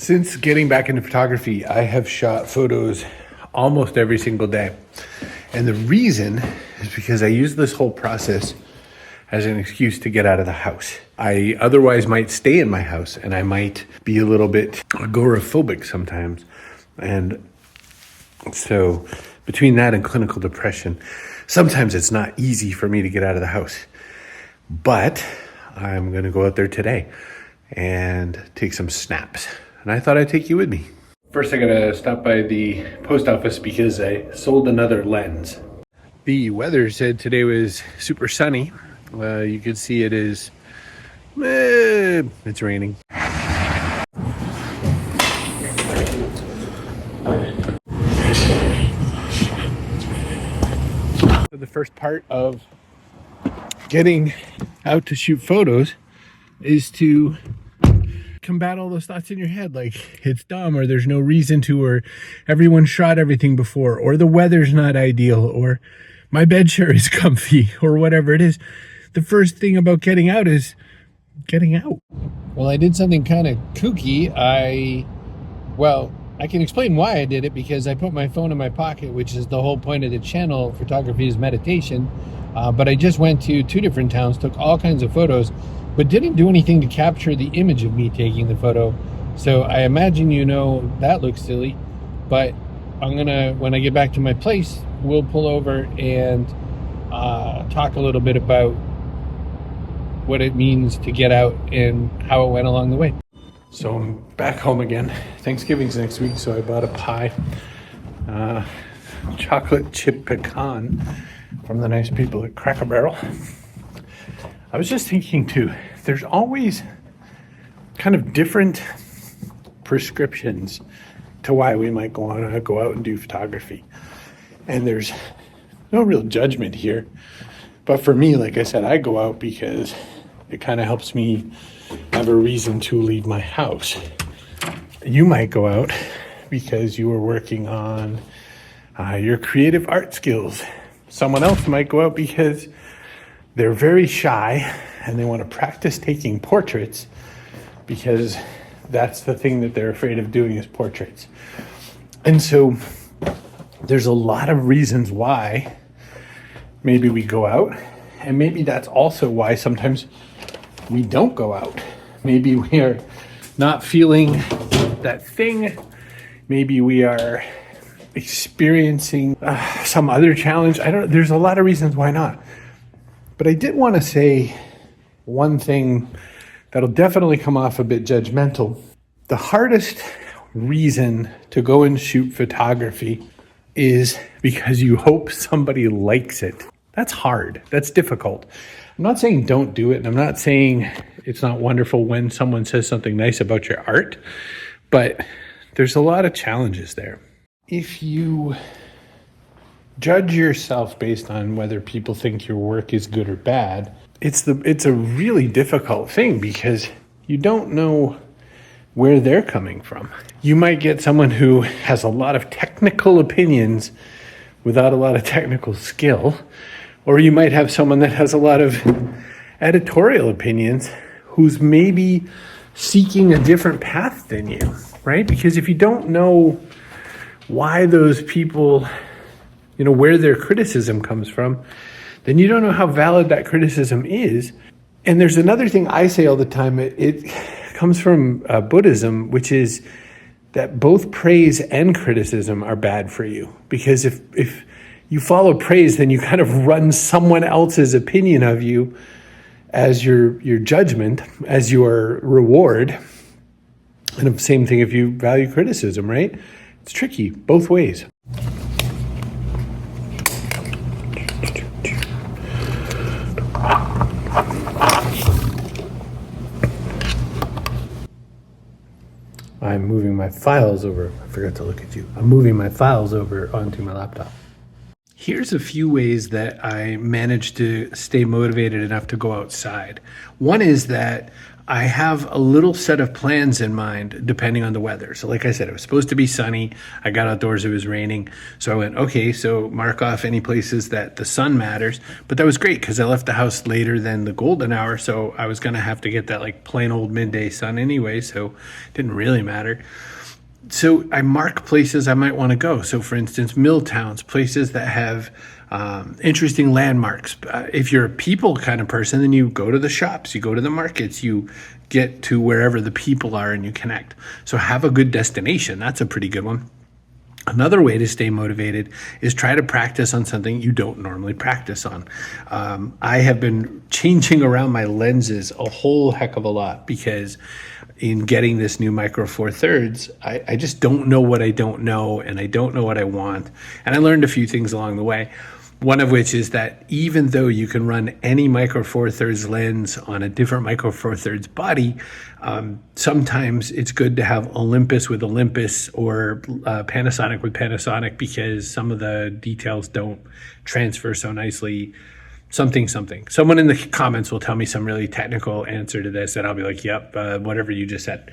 Since getting back into photography, I have shot photos almost every single day. And the reason is because I use this whole process as an excuse to get out of the house. I otherwise might stay in my house and I might be a little bit agoraphobic sometimes. And so between that and clinical depression, sometimes it's not easy for me to get out of the house. But I'm gonna go out there today and take some snaps. And I thought I'd take you with me. First, I gotta stop by the post office because I sold another lens. The weather said today was super sunny. You can see it is, it's raining. So the first part of getting out to shoot photos is to combat all those thoughts in your head, like it's dumb, or there's no reason to, or everyone shot everything before, or the weather's not ideal, or my bed sure is comfy, or whatever it is. The first thing about getting out is getting out. Well, I did something kind of kooky. I can explain why I did it, because I put my phone in my pocket, which is the whole point of the channel. Photography is meditation. But I just went to 2 different towns, took all kinds of photos, but didn't do anything to capture the image of me taking the photo. So I imagine that looks silly, but when I get back to my place, we'll pull over and talk a little bit about what it means to get out and how it went along the way. So I'm back home again. Thanksgiving's next week, so I bought a pie, chocolate chip pecan from the nice people at Cracker Barrel. I was just thinking too, there's always kind of different prescriptions to why we might go out and do photography. And there's no real judgment here. But for me, like I said, I go out because it kind of helps me have a reason to leave my house. You might go out because you are working on your creative art skills. Someone else might go out because they're very shy and they want to practice taking portraits, because that's the thing that they're afraid of doing, is portraits. And so there's a lot of reasons why maybe we go out, and maybe that's also why sometimes we don't go out. Maybe we are not feeling that thing. Maybe we are experiencing some other challenge. There's a lot of reasons why not. But I did want to say one thing that'll definitely come off a bit judgmental. The hardest reason to go and shoot photography is because you hope somebody likes it. That's hard. That's difficult. I'm not saying don't do it, and I'm not saying it's not wonderful when someone says something nice about your art, but there's a lot of challenges there. If you judge yourself based on whether people think your work is good or bad, it's a really difficult thing, because you don't know where they're coming from. You might get someone who has a lot of technical opinions without a lot of technical skill, or you might have someone that has a lot of editorial opinions who's maybe seeking a different path than you, right? Because if you don't know why those people, where their criticism comes from, then you don't know how valid that criticism is. And there's another thing I say all the time. It comes from Buddhism, which is that both praise and criticism are bad for you. Because if you follow praise, then you kind of run someone else's opinion of you as your judgment, as your reward. And the same thing if you value criticism, right? It's tricky both ways. I'm moving my files over. I forgot to look at you. I'm moving my files over onto my laptop. Here's a few ways that I manage to stay motivated enough to go outside. One is that I have a little set of plans in mind depending on the weather. So like I said, it was supposed to be sunny. I got outdoors, it was raining. So I went, okay, so mark off any places that the sun matters. But that was great because I left the house later than the golden hour. So I was going to have to get that like plain old midday sun anyway. So it didn't really matter. So I mark places I might want to go. So for instance, mill towns, places that have interesting landmarks. If you're a people kind of person, then you go to the shops, you go to the markets, you get to wherever the people are and you connect. So have a good destination. That's a pretty good one. Another way to stay motivated is try to practice on something you don't normally practice on. I have been changing around my lenses a whole heck of a lot because in getting this new Micro Four Thirds, I just don't know what I don't know, and I don't know what I want. And I learned a few things along the way. One of which is that even though you can run any Micro Four Thirds lens on a different Micro Four Thirds body, sometimes it's good to have Olympus with Olympus or Panasonic with Panasonic because some of the details don't transfer so nicely. Something. Someone in the comments will tell me some really technical answer to this, and I'll be like, yep, whatever you just said.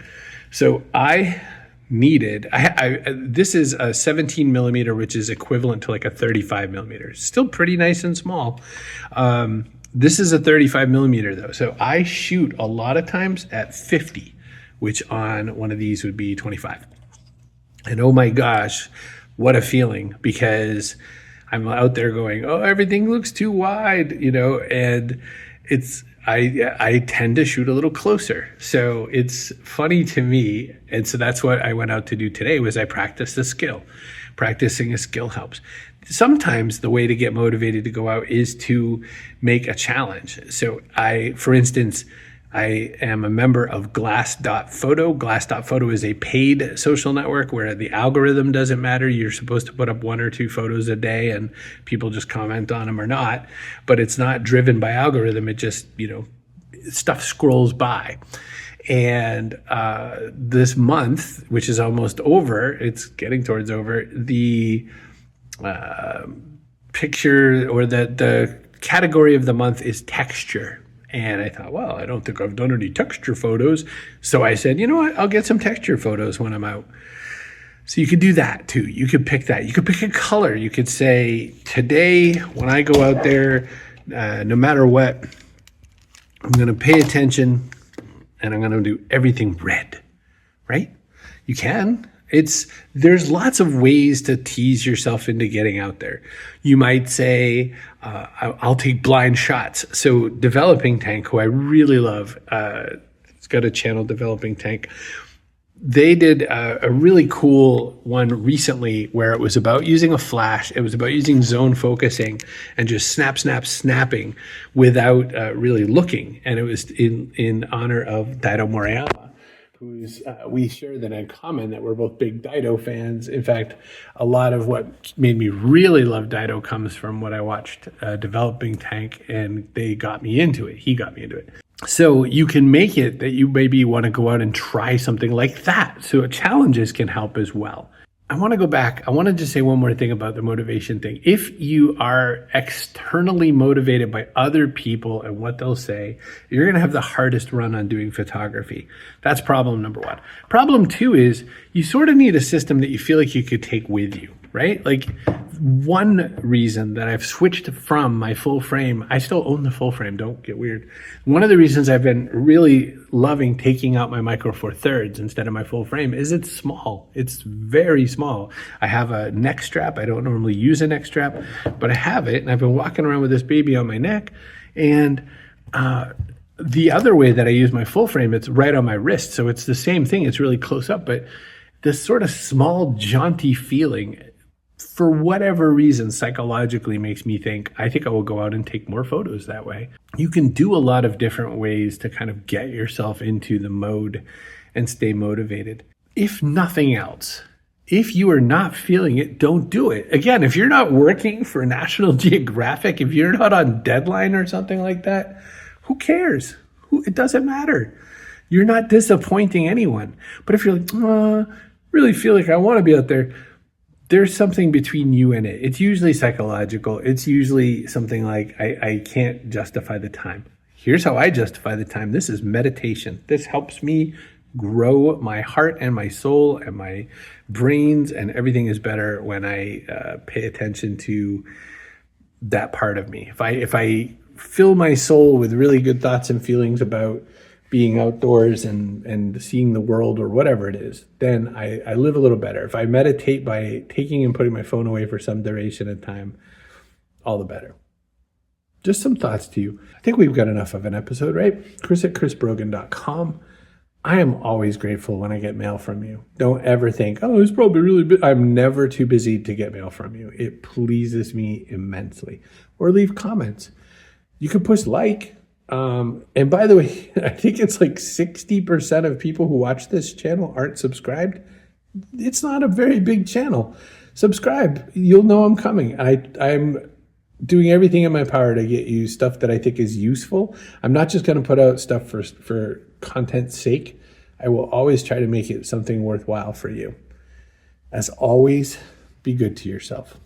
So this is a 17 millimeter, which is equivalent to like a 35 millimeter. Still pretty nice and small. This is a 35 millimeter though. So I shoot a lot of times at 50, which on one of these would be 25. And oh my gosh, what a feeling, because I'm out there going, oh, everything looks too wide, and I tend to shoot a little closer. So it's funny to me. And so that's what I went out to do today was I practiced a skill. Practicing a skill helps. Sometimes the way to get motivated to go out is to make a challenge. So for instance, I am a member of Glass.photo. Glass.photo is a paid social network where the algorithm doesn't matter. You're supposed to put up 1 or 2 photos a day and people just comment on them or not. But it's not driven by algorithm. It just, stuff scrolls by. And this month, which is almost over, it's getting towards over, the picture or the category of the month is texture. And I thought, well, I don't think I've done any texture photos. So I said, you know what? I'll get some texture photos when I'm out. So you could do that too. You could pick that. You could pick a color. You could say, today, when I go out there, no matter what, I'm going to pay attention and I'm going to do everything red, right? You can. There's lots of ways to tease yourself into getting out there. You might say, I'll take blind shots. So Developing Tank, who I really love, it's got a channel, Developing Tank. They did a really cool one recently where it was about using a flash. It was about using zone focusing and just snapping without really looking. And it was in honor of Daido Moriyama, who's we shared that in common that we're both big Daido fans. In fact, a lot of what made me really love Daido comes from what I watched Developing Tank, and they got me into it. He got me into it. So you can make it that you maybe want to go out and try something like that. So challenges can help as well. I want to go back. I want to just say one more thing about the motivation thing. If you are externally motivated by other people and what they'll say, you're going to have the hardest run on doing photography. That's problem number 1. Problem 2 is you sort of need a system that you feel like you could take with you, right? Like one reason that I've switched from my full frame, I still own the full frame, don't get weird. One of the reasons I've been really loving taking out my Micro Four Thirds instead of my full frame is it's small. It's very small. I have a neck strap. I don't normally use a neck strap, but I have it, and I've been walking around with this baby on my neck. And the other way that I use my full frame, it's right on my wrist. So it's the same thing. It's really close up, but this sort of small, jaunty feeling, for whatever reason, psychologically makes me think, I think I will go out and take more photos that way. You can do a lot of different ways to kind of get yourself into the mode and stay motivated. If nothing else, if you are not feeling it, don't do it. Again, if you're not working for National Geographic, if you're not on deadline or something like that, who cares? It doesn't matter. You're not disappointing anyone. But if you're like, really feel like I want to be out there, there's something between you and it. It's usually psychological. It's usually something like, I can't justify the time. Here's how I justify the time. This is meditation. This helps me grow my heart and my soul and my brains, and everything is better when I pay attention to that part of me. If I fill my soul with really good thoughts and feelings about being outdoors and seeing the world or whatever it is, then I live a little better. If I meditate by taking and putting my phone away for some duration of time, all the better. Just some thoughts to you. I think we've got enough of an episode, right? Chris@chrisbrogan.com. I am always grateful when I get mail from you. Don't ever think, oh, it's probably really busy. I'm never too busy to get mail from you. It pleases me immensely. Or leave comments. You can push like. And by the way, I think it's like 60% of people who watch this channel aren't subscribed. It's not a very big channel. Subscribe. You'll know I'm coming. I'm doing everything in my power to get you stuff that I think is useful. I'm not just going to put out stuff for content's sake. I will always try to make it something worthwhile for you. As always, be good to yourself.